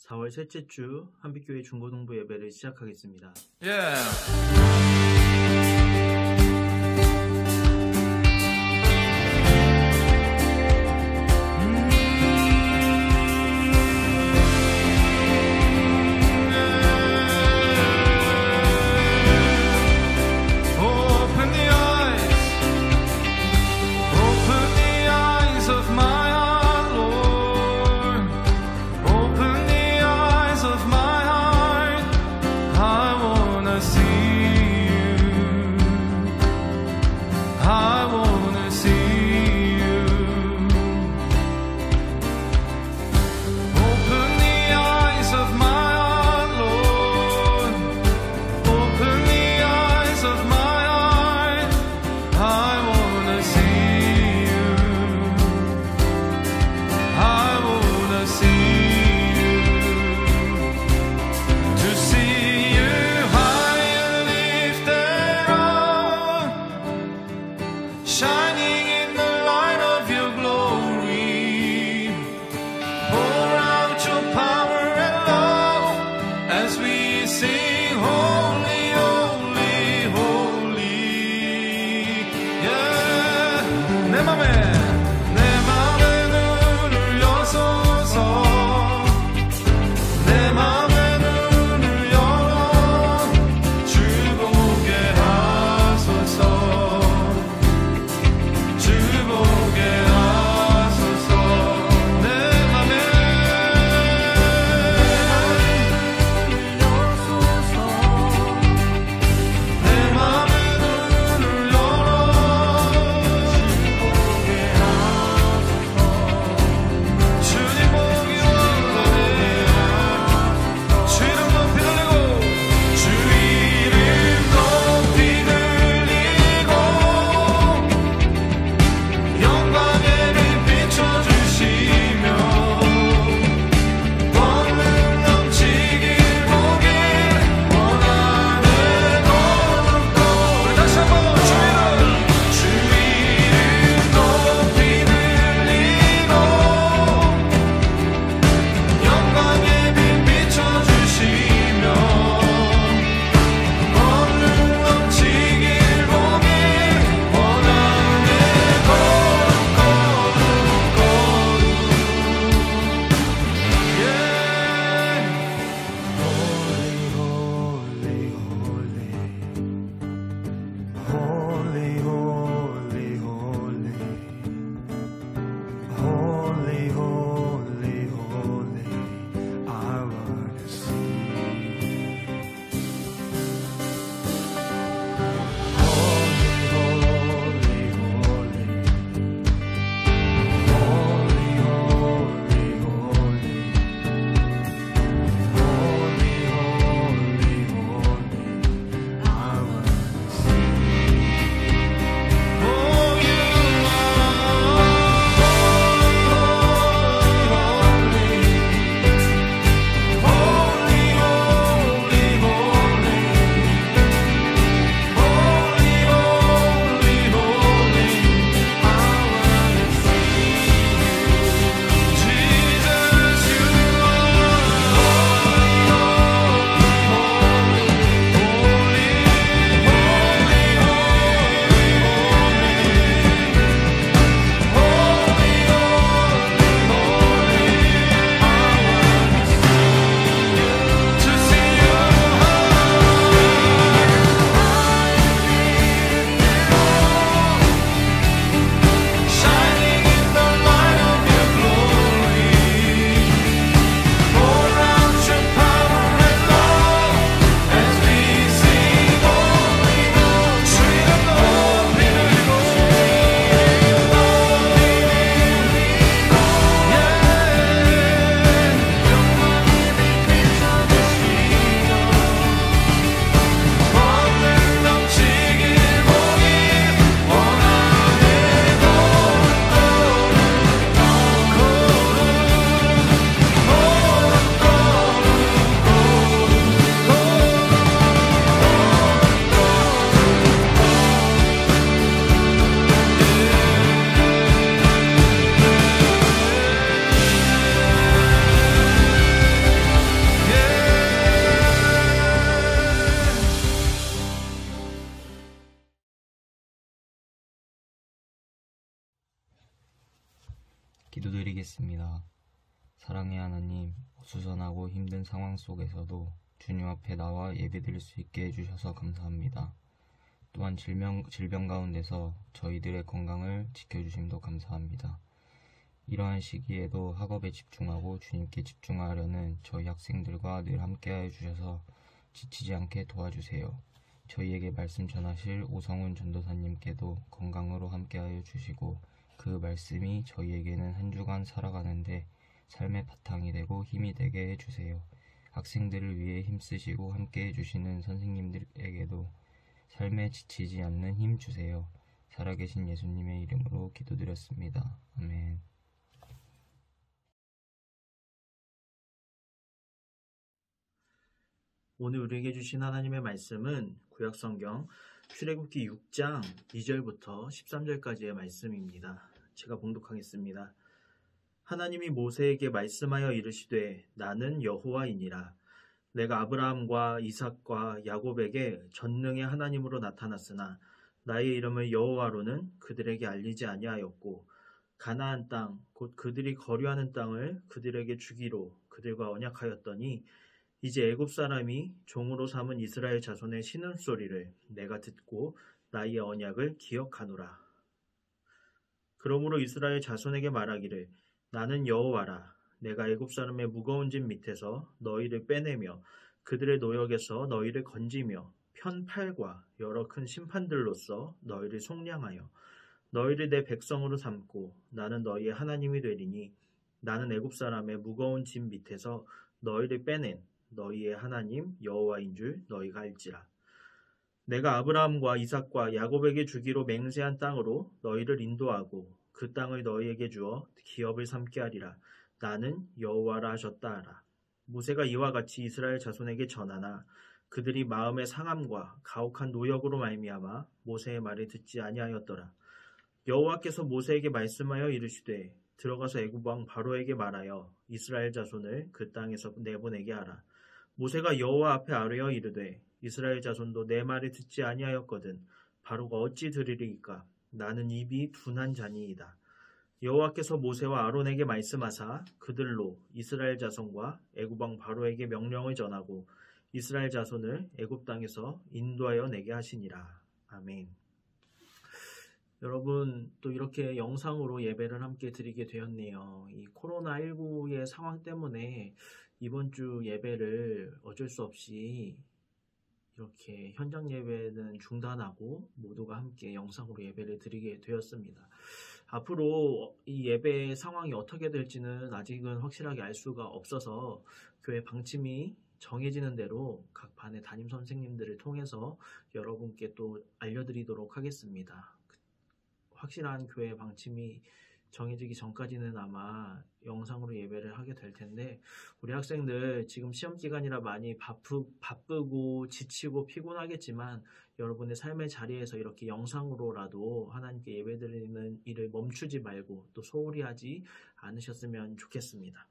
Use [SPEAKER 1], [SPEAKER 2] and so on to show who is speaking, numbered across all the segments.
[SPEAKER 1] 4월 셋째 주 한빛교회 중고등부 예배를 시작하겠습니다.
[SPEAKER 2] 내 맘의 눈을 열어 기도드리겠습니다. 사랑의 하나님, 어수선하고 힘든 상황 속에서도 주님 앞에 나와 예배드릴 수 있게 해주셔서 감사합니다. 또한 질병 가운데서 저희들의 건강을 지켜주심도 감사합니다. 이러한 시기에도 학업에 집중하고 주님께 집중하려는 저희 학생들과 늘 함께하여 주셔서 지치지 않게 도와주세요. 저희에게 말씀 전하실 오성훈 전도사님께도 건강으로 함께하여 주시고 그 말씀이 저희에게는 한 주간 살아가는데 삶의 바탕이 되고 힘이 되게 해주세요. 학생들을 위해 힘쓰시고 함께해 주시는 선생님들에게도 삶에 지치지 않는 힘 주세요. 살아계신 예수님의 이름으로 기도드렸습니다. 아멘.
[SPEAKER 1] 오늘 우리에게 주신 하나님의 말씀은 구약성경 출애굽기 6장 2절부터 13절까지의 말씀입니다. 제가 봉독하겠습니다. 하나님이 모세에게 말씀하여 이르시되 나는 여호와이니라. 내가 아브라함과 이삭과 야곱에게 전능의 하나님으로 나타났으나 나의 이름을 여호와로는 그들에게 알리지 아니하였고 가나안 땅 곧 그들이 거류하는 땅을 그들에게 주기로 그들과 언약하였더니 이제 애굽 사람이 종으로 삼은 이스라엘 자손의 신음소리를 내가 듣고 나의 언약을 기억하노라. 그러므로 이스라엘 자손에게 말하기를 나는 여호와라. 내가 애굽 사람의 무거운 짐 밑에서 너희를 빼내며 그들의 노역에서 너희를 건지며 편팔과 여러 큰 심판들로서 너희를 속량하여 너희를 내 백성으로 삼고 나는 너희의 하나님이 되리니 나는 애굽 사람의 무거운 짐 밑에서 너희를 빼낸 너희의 하나님 여호와인 줄 너희가 알지라. 내가 아브라함과 이삭과 야곱에게 주기로 맹세한 땅으로 너희를 인도하고 그 땅을 너희에게 주어 기업을 삼게 하리라. 나는 여호와라 하셨다 하라. 모세가 이와 같이 이스라엘 자손에게 전하나 그들이 마음의 상함과 가혹한 노역으로 말미암아 모세의 말을 듣지 아니하였더라. 여호와께서 모세에게 말씀하여 이르시되 들어가서 애굽 왕 바로에게 말하여 이스라엘 자손을 그 땅에서 내보내게 하라. 모세가 여호와 앞에 아뢰어 이르되 이스라엘 자손도 내 말을 듣지 아니하였거든 바로가 어찌 들으리이까. 나는 입이 둔한 자니이다. 여호와께서 모세와 아론에게 말씀하사 그들로 이스라엘 자손과 애굽 왕 바로에게 명령을 전하고 이스라엘 자손을 애굽 땅에서 인도하여 내게 하시니라. 아멘. 여러분, 또 이렇게 영상으로 예배를 함께 드리게 되었네요. 이 코로나19의 상황 때문에 이번 주 예배를 어쩔 수 없이 이렇게 현장 예배는 중단하고 모두가 함께 영상으로 예배를 드리게 되었습니다. 앞으로 이 예배 상황이 어떻게 될지는 아직은 확실하게 알 수가 없어서 교회 방침이 정해지는 대로 각 반의 담임 선생님들을 통해서 여러분께 또 알려드리도록 하겠습니다. 확실한 교회 방침이 정해지기 전까지는 아마 영상으로 예배를 하게 될 텐데 우리 학생들 지금 시험 기간이라 많이 바쁘고 지치고 피곤하겠지만 여러분의 삶의 자리에서 이렇게 영상으로라도 하나님께 예배드리는 일을 멈추지 말고 또 소홀히 하지 않으셨으면 좋겠습니다.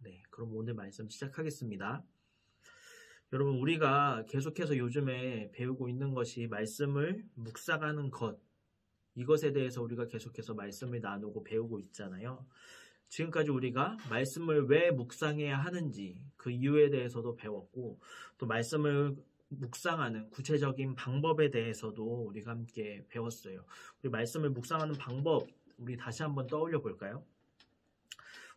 [SPEAKER 1] 네, 그럼 오늘 말씀 시작하겠습니다. 여러분, 우리가 계속해서 요즘에 배우고 있는 것이 말씀을 묵상하는 것, 이것에 대해서 우리가 계속해서 말씀을 나누고 배우고 있잖아요. 지금까지 우리가 말씀을 왜 묵상해야 하는지 그 이유에 대해서도 배웠고 또 말씀을 묵상하는 구체적인 방법에 대해서도 우리가 함께 배웠어요. 우리 말씀을 묵상하는 방법 우리 다시 한번 떠올려 볼까요?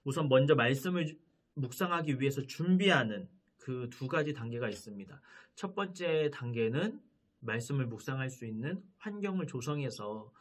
[SPEAKER 1] 우선 먼저 말씀을 묵상하기 위해서 준비하는 그 두 가지 단계가 있습니다. 첫 번째 단계는 말씀을 묵상할 수 있는 환경을 조성해서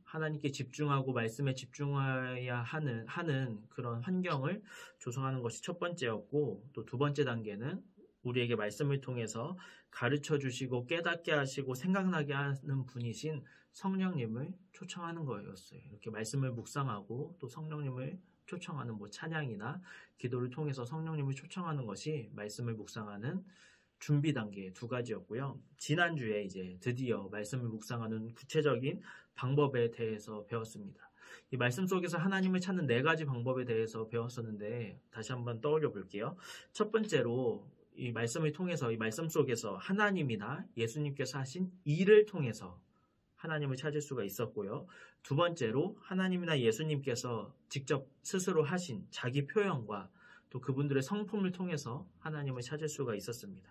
[SPEAKER 1] 하나님께 집중하고 말씀에 집중해야 하는 그런 환경을 조성하는 것이 첫 번째였고 또 두 번째 단계는 우리에게 말씀을 통해서 가르쳐 주시고 깨닫게 하시고 생각나게 하는 분이신 성령님을 초청하는 거였어요. 이렇게 말씀을 묵상하고 또 성령님을 초청하는 찬양이나 기도를 통해서 성령님을 초청하는 것이 말씀을 묵상하는 준비 단계 두 가지였고요. 지난주에 이제 드디어 말씀을 묵상하는 구체적인 방법에 대해서 배웠습니다. 이 말씀 속에서 하나님을 찾는 네 가지 방법에 대해서 배웠었는데 다시 한번 떠올려 볼게요. 첫 번째로 이 말씀을 통해서 이 말씀 속에서 하나님이나 예수님께서 하신 일을 통해서 하나님을 찾을 수가 있었고요. 두 번째로 하나님이나 예수님께서 직접 스스로 하신 자기 표현과 또 그분들의 성품을 통해서 하나님을 찾을 수가 있었습니다.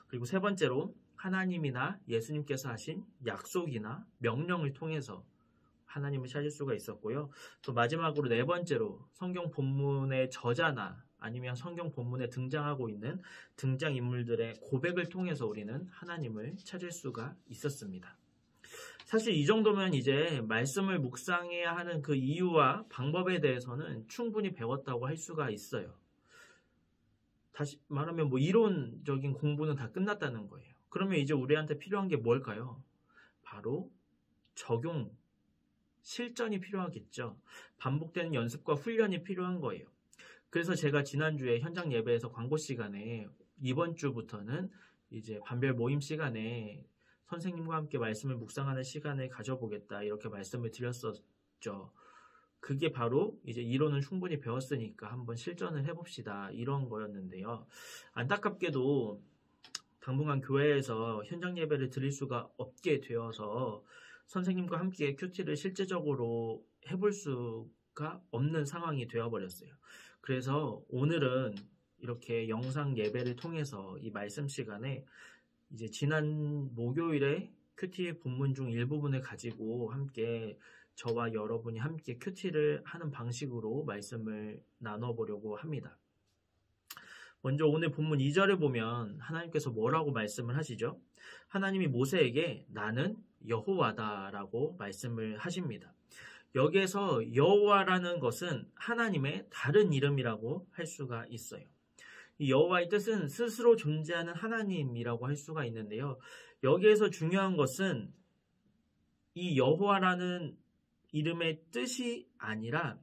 [SPEAKER 1] 그리고 세 번째로 하나님이나 예수님께서 하신 약속이나 명령을 통해서 하나님을 찾을 수가 있었고요. 또 마지막으로 네 번째로 성경 본문의 저자나 아니면 성경 본문에 등장하고 있는 등장인물들의 고백을 통해서 우리는 하나님을 찾을 수가 있었습니다. 사실 이 정도면 이제 말씀을 묵상해야 하는 그 이유와 방법에 대해서는 충분히 배웠다고 할 수가 있어요. 다시 말하면 이론적인 공부는 다 끝났다는 거예요. 그러면 이제 우리한테 필요한 게 뭘까요? 바로 적용, 실전이 필요하겠죠. 반복되는 연습과 훈련이 필요한 거예요. 그래서 제가 지난주에 현장 예배에서 광고 시간에 이번 주부터는 이제 반별 모임 시간에 선생님과 함께 말씀을 묵상하는 시간을 가져보겠다 이렇게 말씀을 드렸었죠. 그게 바로 이제 이론은 충분히 배웠으니까 한번 실전을 해봅시다 이런 거였는데요. 안타깝게도 당분간 교회에서 현장 예배를 드릴 수가 없게 되어서 선생님과 함께 큐티를 실제적으로 해볼 수가 없는 상황이 되어버렸어요. 그래서 오늘은 이렇게 영상 예배를 통해서 이 말씀 시간에 이제 지난 목요일에 큐티 본문 중 일부분을 가지고 함께 저와 여러분이 함께 큐티를 하는 방식으로 말씀을 나눠보려고 합니다. 먼저 오늘 본문 2절에 보면 하나님께서 뭐라고 말씀을 하시죠? 하나님이 모세에게 나는 여호와다라고 말씀을 하십니다. 여기에서 여호와라는 것은 하나님의 다른 이름이라고 할 수가 있어요. 이 여호와의 뜻은 스스로 존재하는 하나님이라고 할 수가 있는데요. 여기에서 중요한 것은 이 여호와라는 이름의 뜻이 아니라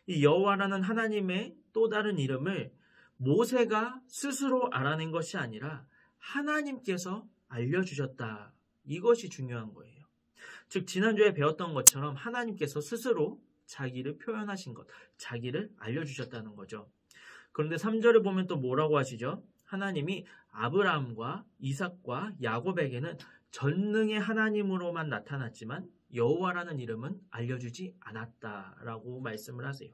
[SPEAKER 1] 이 여호와라는 하나님의 또 다른 이름을 모세가 스스로 알아낸 것이 아니라 하나님께서 알려주셨다. 이것이 중요한 거예요. 즉 지난주에 배웠던 것처럼 하나님께서 스스로 자기를 표현하신 것, 자기를 알려주셨다는 거죠. 그런데 3절에 보면 또 뭐라고 하시죠? 하나님이 아브라함과 이삭과 야곱에게는 전능의 하나님으로만 나타났지만 여호와라는 이름은 알려주지 않았다라고 말씀을 하세요.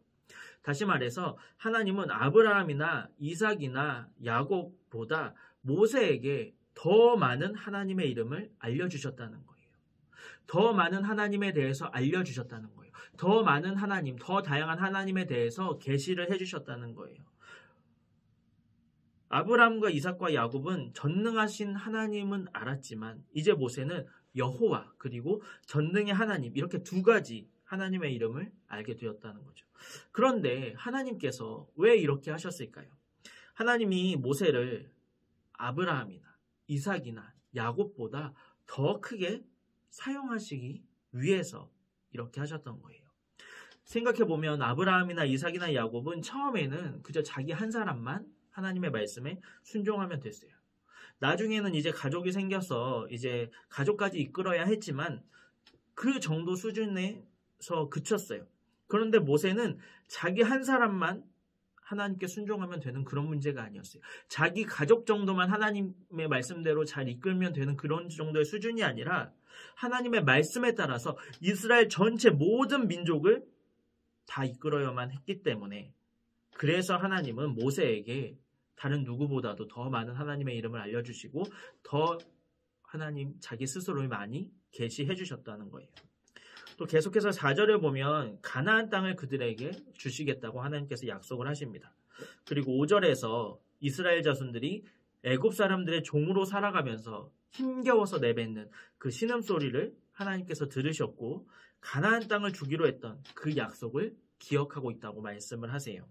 [SPEAKER 1] 다시 말해서 하나님은 아브라함이나 이삭이나 야곱보다 모세에게 더 많은 하나님의 이름을 알려주셨다는 거예요. 더 많은 하나님에 대해서 알려주셨다는 거예요. 더 많은 하나님, 더 다양한 하나님에 대해서 계시를 해주셨다는 거예요. 아브라함과 이삭과 야곱은 전능하신 하나님은 알았지만 이제 모세는 여호와 그리고 전능의 하나님 이렇게 두 가지 하나님의 이름을 알게 되었다는 거죠. 그런데 하나님께서 왜 이렇게 하셨을까요? 하나님이 모세를 아브라함이나 이삭이나 야곱보다 더 크게 사용하시기 위해서 이렇게 하셨던 거예요. 생각해보면 아브라함이나 이삭이나 야곱은 처음에는 그저 자기 한 사람만 하나님의 말씀에 순종하면 됐어요. 나중에는 이제 가족이 생겨서 이제 가족까지 이끌어야 했지만 그 정도 수준에서 그쳤어요. 그런데 모세는 자기 한 사람만 하나님께 순종하면 되는 그런 문제가 아니었어요. 자기 가족 정도만 하나님의 말씀대로 잘 이끌면 되는 그런 정도의 수준이 아니라 하나님의 말씀에 따라서 이스라엘 전체 모든 민족을 다 이끌어야만 했기 때문에 그래서 하나님은 모세에게 다른 누구보다도 더 많은 하나님의 이름을 알려주시고 더 하나님 자기 스스로를 많이 계시해 주셨다는 거예요. 또 계속해서 4절에 보면 가나안 땅을 그들에게 주시겠다고 하나님께서 약속을 하십니다. 그리고 5절에서 이스라엘 자손들이 애굽 사람들의 종으로 살아가면서 힘겨워서 내뱉는 그 신음소리를 하나님께서 들으셨고 가나안 땅을 주기로 했던 그 약속을 기억하고 있다고 말씀을 하세요.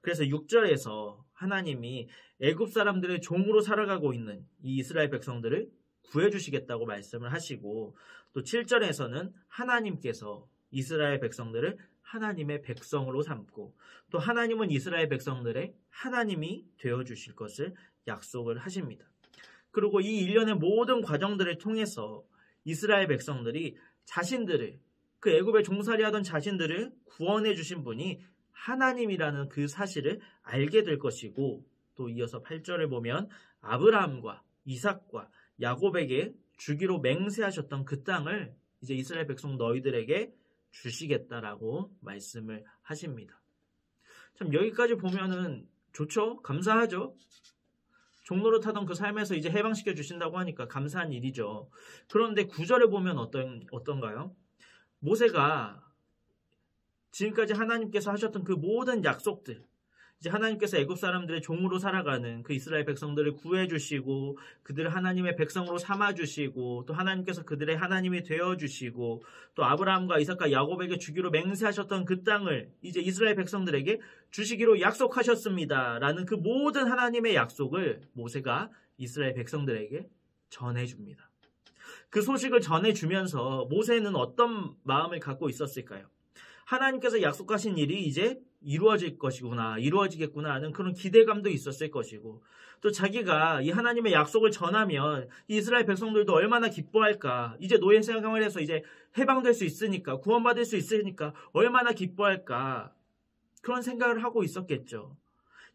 [SPEAKER 1] 그래서 6절에서 하나님이 애굽 사람들의 종으로 살아가고 있는 이 이스라엘 백성들을 구해주시겠다고 말씀을 하시고 또 7절에서는 하나님께서 이스라엘 백성들을 하나님의 백성으로 삼고 또 하나님은 이스라엘 백성들의 하나님이 되어주실 것을 약속을 하십니다. 그리고 이 일련의 모든 과정들을 통해서 이스라엘 백성들이 자신들을 그 애굽에 종살이하던 자신들을 구원해 주신 분이 하나님이라는 그 사실을 알게 될 것이고 또 이어서 8절을 보면 아브라함과 이삭과 야곱에게 주기로 맹세하셨던 그 땅을 이제 이스라엘 백성 너희들에게 주시겠다라고 말씀을 하십니다. 참 여기까지 보면은 좋죠? 감사하죠? 종로로 타던 그 삶에서 이제 해방시켜 주신다고 하니까 감사한 일이죠. 그런데 9절에 보면 어떤가요? 모세가 지금까지 하나님께서 하셨던 그 모든 약속들, 이제 하나님께서 애굽 사람들의 종으로 살아가는 그 이스라엘 백성들을 구해주시고 그들을 하나님의 백성으로 삼아주시고 또 하나님께서 그들의 하나님이 되어주시고 또 아브라함과 이삭과 야곱에게 주기로 맹세하셨던 그 땅을 이제 이스라엘 백성들에게 주시기로 약속하셨습니다. 라는 그 모든 하나님의 약속을 모세가 이스라엘 백성들에게 전해줍니다. 그 소식을 전해주면서 모세는 어떤 마음을 갖고 있었을까요? 하나님께서 약속하신 일이 이제 이루어질 것이구나, 이루어지겠구나 하는 그런 기대감도 있었을 것이고 또 자기가 이 하나님의 약속을 전하면 이스라엘 백성들도 얼마나 기뻐할까, 이제 노예 생활에서 이제 해방될 수 있으니까, 구원받을 수 있으니까 얼마나 기뻐할까, 그런 생각을 하고 있었겠죠.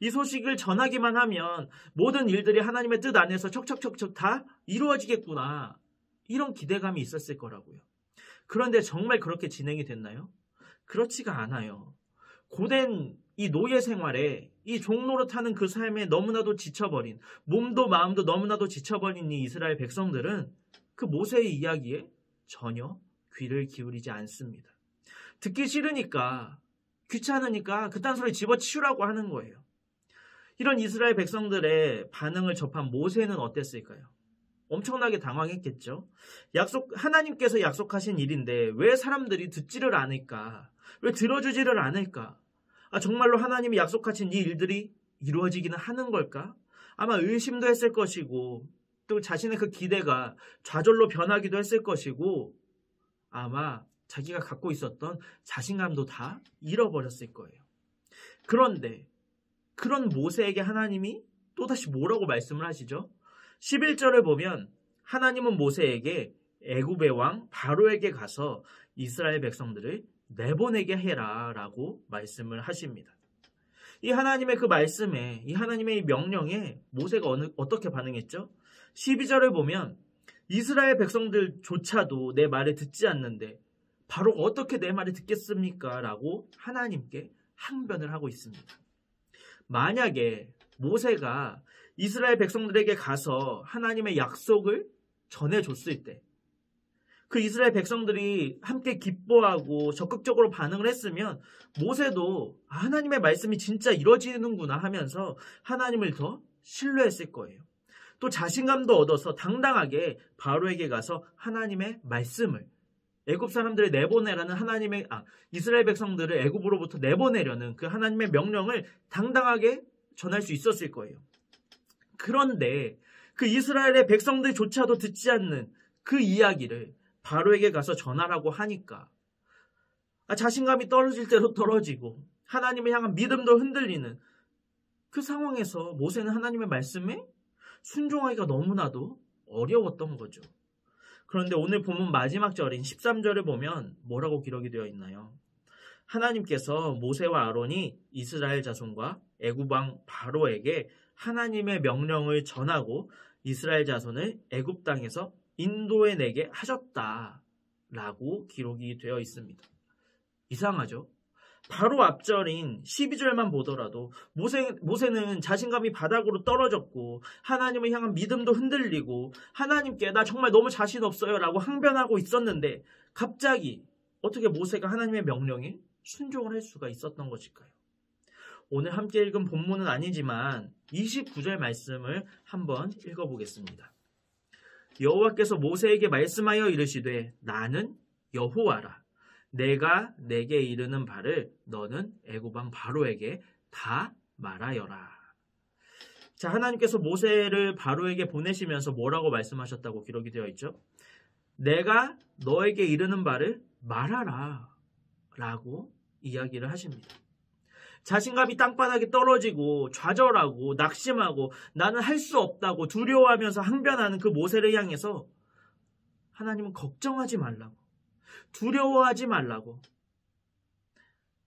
[SPEAKER 1] 이 소식을 전하기만 하면 모든 일들이 하나님의 뜻 안에서 척척척척 다 이루어지겠구나, 이런 기대감이 있었을 거라고요. 그런데 정말 그렇게 진행이 됐나요? 그렇지가 않아요. 고된 이 노예 생활에 이 종노릇하는 그 삶에 너무나도 지쳐버린, 몸도 마음도 너무나도 지쳐버린 이 이스라엘 백성들은 그 모세의 이야기에 전혀 귀를 기울이지 않습니다. 듣기 싫으니까, 귀찮으니까 그딴 소리 집어치우라고 하는 거예요. 이런 이스라엘 백성들의 반응을 접한 모세는 어땠을까요? 엄청나게 당황했겠죠. 하나님께서 약속하신 일인데 왜 사람들이 듣지를 않을까? 왜 들어주지를 않을까? 정말로 하나님이 약속하신 이 일들이 이루어지기는 하는 걸까? 아마 의심도 했을 것이고 또 자신의 그 기대가 좌절로 변하기도 했을 것이고 아마 자기가 갖고 있었던 자신감도 다 잃어버렸을 거예요. 그런데 그런 모세에게 하나님이 또다시 뭐라고 말씀을 하시죠? 11절을 보면 하나님은 모세에게 애굽의 왕 바로에게 가서 이스라엘 백성들을 내보내게 해라 라고 말씀을 하십니다. 이 하나님의 그 말씀에, 이 하나님의 명령에 모세가 어떻게 반응했죠? 12절을 보면 이스라엘 백성들조차도 내 말을 듣지 않는데 바로가 어떻게 내 말을 듣겠습니까? 라고 하나님께 항변을 하고 있습니다. 만약에 모세가 이스라엘 백성들에게 가서 하나님의 약속을 전해줬을 때 그 이스라엘 백성들이 함께 기뻐하고 적극적으로 반응을 했으면 모세도 하나님의 말씀이 진짜 이루어지는구나 하면서 하나님을 더 신뢰했을 거예요. 또 자신감도 얻어서 당당하게 바로에게 가서 하나님의 말씀을, 애굽 사람들을 내보내라는 이스라엘 백성들을 애굽으로부터 내보내려는 그 하나님의 명령을 당당하게 전할 수 있었을 거예요. 그런데 그 이스라엘의 백성들조차도 듣지 않는 그 이야기를 바로에게 가서 전하라고 하니까 자신감이 떨어질 대로 떨어지고 하나님을 향한 믿음도 흔들리는 그 상황에서 모세는 하나님의 말씀에 순종하기가 너무나도 어려웠던 거죠. 그런데 오늘 본문 마지막 절인 13절을 보면 뭐라고 기록이 되어 있나요? 하나님께서 모세와 아론이 이스라엘 자손과 애굽 왕 바로에게 하나님의 명령을 전하고 이스라엘 자손을 애굽 땅에서 인도해내게 하셨다라고 기록이 되어 있습니다. 이상하죠? 바로 앞절인 12절만 보더라도 모세는 자신감이 바닥으로 떨어졌고 하나님을 향한 믿음도 흔들리고 하나님께 나 정말 너무 자신 없어요 라고 항변하고 있었는데 갑자기 어떻게 모세가 하나님의 명령에 순종을 할 수가 있었던 것일까요? 오늘 함께 읽은 본문은 아니지만 29절 말씀을 한번 읽어보겠습니다. 여호와께서 모세에게 말씀하여 이르시되 나는 여호와라. 내가 내게 이르는 바를 너는 애굽 왕 바로에게 다 말하여라. 자, 하나님께서 모세를 바로에게 보내시면서 뭐라고 말씀하셨다고 기록이 되어 있죠? 내가 너에게 이르는 바를 말하라 라고 이야기를 하십니다. 자신감이 땅바닥에 떨어지고 좌절하고 낙심하고 나는 할 수 없다고 두려워하면서 항변하는 그 모세를 향해서 하나님은 걱정하지 말라고, 두려워하지 말라고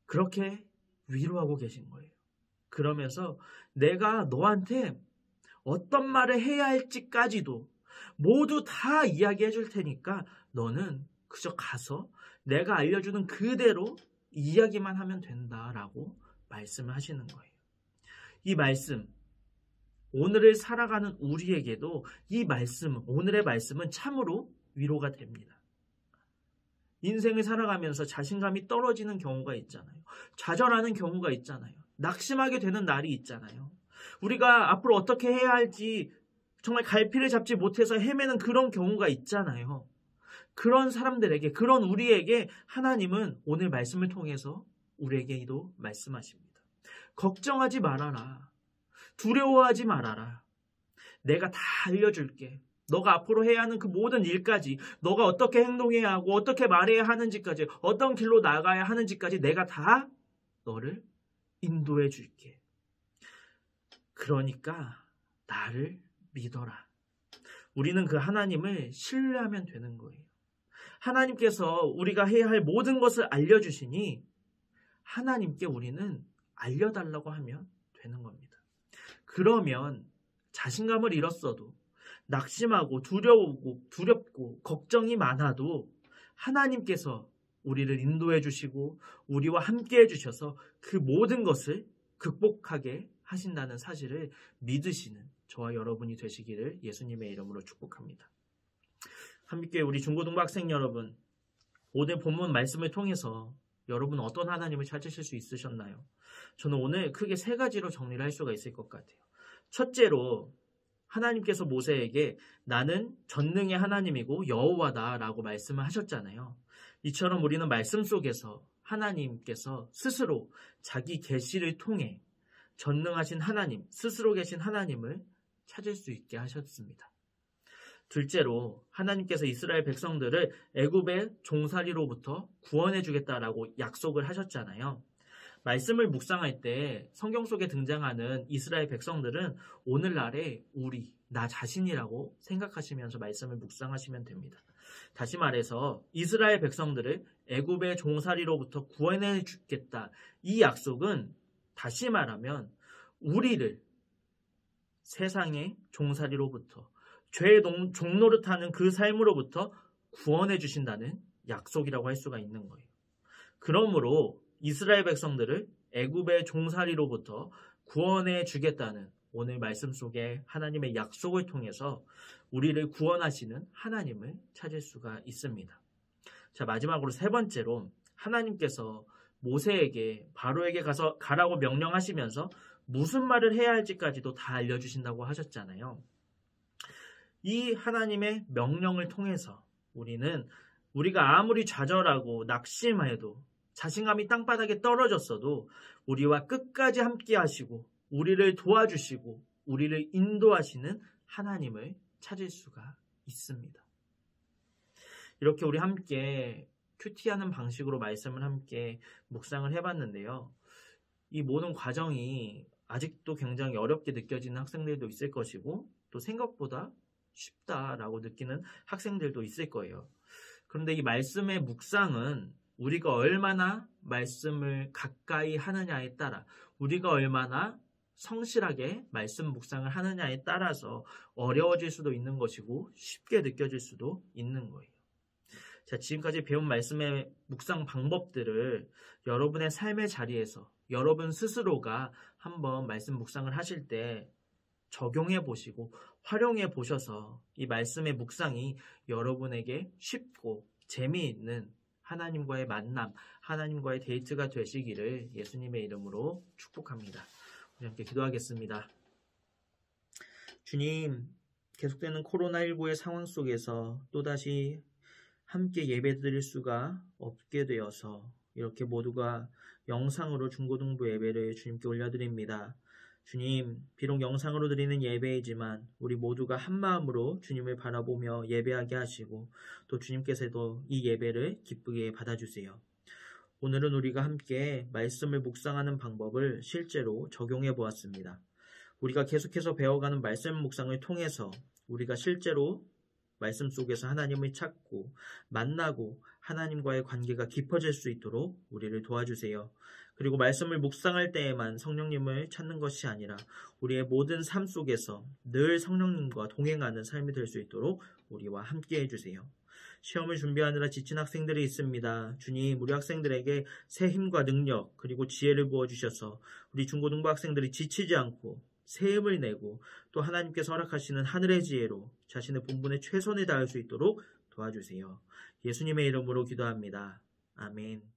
[SPEAKER 1] 그렇게 위로하고 계신 거예요. 그러면서 내가 너한테 어떤 말을 해야 할지까지도 모두 다 이야기해 줄 테니까 너는 그저 가서 내가 알려주는 그대로 이야기만 하면 된다라고 말씀을 하시는 거예요. 이 말씀, 오늘을 살아가는 우리에게도 이 말씀, 오늘의 말씀은 참으로 위로가 됩니다. 인생을 살아가면서 자신감이 떨어지는 경우가 있잖아요. 좌절하는 경우가 있잖아요. 낙심하게 되는 날이 있잖아요. 우리가 앞으로 어떻게 해야 할지 정말 갈피를 잡지 못해서 헤매는 그런 경우가 있잖아요. 그런 사람들에게, 그런 우리에게 하나님은 오늘 말씀을 통해서 우리에게도 말씀하십니다. 걱정하지 말아라. 두려워하지 말아라. 내가 다 알려줄게. 너가 앞으로 해야 하는 그 모든 일까지, 너가 어떻게 행동해야 하고 어떻게 말해야 하는지까지, 어떤 길로 나가야 하는지까지 내가 다 너를 인도해 줄게. 그러니까 나를 믿어라. 우리는 그 하나님을 신뢰하면 되는 거예요. 하나님께서 우리가 해야 할 모든 것을 알려주시니 하나님께 우리는 알려달라고 하면 되는 겁니다. 그러면 자신감을 잃었어도, 낙심하고 두렵고 걱정이 많아도 하나님께서 우리를 인도해 주시고 우리와 함께 해주셔서 그 모든 것을 극복하게 하신다는 사실을 믿으시는 저와 여러분이 되시기를 예수님의 이름으로 축복합니다. 함께 우리 중고등부 학생 여러분, 오늘 본문 말씀을 통해서 여러분 어떤 하나님을 찾으실 수 있으셨나요? 저는 오늘 크게 세 가지로 정리를 할 수가 있을 것 같아요. 첫째로 하나님께서 모세에게 나는 전능의 하나님이고 여호와다라고 말씀을 하셨잖아요. 이처럼 우리는 말씀 속에서 하나님께서 스스로 자기 계시를 통해 전능하신 하나님, 스스로 계신 하나님을 찾을 수 있게 하셨습니다. 둘째로 하나님께서 이스라엘 백성들을 애굽의 종살이로부터 구원해 주겠다라고 약속을 하셨잖아요. 말씀을 묵상할 때 성경 속에 등장하는 이스라엘 백성들은 오늘날의 나 자신이라고 생각하시면서 말씀을 묵상하시면 됩니다. 다시 말해서 이스라엘 백성들을 애굽의 종살이로부터 구원해 주겠다. 이 약속은 다시 말하면 우리를 세상의 종살이로부터 죄의 종노릇하는 그 삶으로부터 구원해 주신다는 약속이라고 할 수가 있는 거예요. 그러므로 이스라엘 백성들을 애굽의 종살이로부터 구원해 주겠다는 오늘 말씀 속에 하나님의 약속을 통해서 우리를 구원하시는 하나님을 찾을 수가 있습니다. 자, 마지막으로 세 번째로 하나님께서 모세에게 바로에게 가서 가라고 명령하시면서 무슨 말을 해야 할지까지도 다 알려주신다고 하셨잖아요. 이 하나님의 명령을 통해서 우리가 아무리 좌절하고 낙심해도 자신감이 땅바닥에 떨어졌어도 우리와 끝까지 함께 하시고 우리를 도와주시고 우리를 인도하시는 하나님을 찾을 수가 있습니다. 이렇게 우리 함께 큐티하는 방식으로 말씀을 함께 묵상을 해봤는데요. 이 모든 과정이 아직도 굉장히 어렵게 느껴지는 학생들도 있을 것이고 또 생각보다 쉽다라고 느끼는 학생들도 있을 거예요. 그런데 이 말씀의 묵상은 우리가 얼마나 말씀을 가까이 하느냐에 따라, 우리가 얼마나 성실하게 말씀 묵상을 하느냐에 따라서 어려워질 수도 있는 것이고 쉽게 느껴질 수도 있는 거예요. 자, 지금까지 배운 말씀의 묵상 방법들을 여러분의 삶의 자리에서 여러분 스스로가 한번 말씀 묵상을 하실 때 적용해 보시고 활용해 보셔서 이 말씀의 묵상이 여러분에게 쉽고 재미있는 하나님과의 만남, 하나님과의 데이트가 되시기를 예수님의 이름으로 축복합니다. 우리 함께 기도하겠습니다. 주님, 계속되는 코로나19의 상황 속에서 또다시 함께 예배드릴 수가 없게 되어서 이렇게 모두가 영상으로 중고등부 예배를 주님께 올려드립니다. 주님, 비록 영상으로 드리는 예배이지만 우리 모두가 한마음으로 주님을 바라보며 예배하게 하시고 또 주님께서도 이 예배를 기쁘게 받아주세요. 오늘은 우리가 함께 말씀을 묵상하는 방법을 실제로 적용해 보았습니다. 우리가 계속해서 배워가는 말씀 묵상을 통해서 우리가 실제로 말씀 속에서 하나님을 찾고 만나고 하나님과의 관계가 깊어질 수 있도록 우리를 도와주세요. 그리고 말씀을 묵상할 때에만 성령님을 찾는 것이 아니라 우리의 모든 삶 속에서 늘 성령님과 동행하는 삶이 될 수 있도록 우리와 함께 해주세요. 시험을 준비하느라 지친 학생들이 있습니다. 주님, 우리 학생들에게 새 힘과 능력 그리고 지혜를 부어주셔서 우리 중고등부 학생들이 지치지 않고 새 힘을 내고 또 하나님께서 허락하시는 하늘의 지혜로 자신의 본분에 최선을 다할 수 있도록 도와주세요. 예수님의 이름으로 기도합니다. 아멘.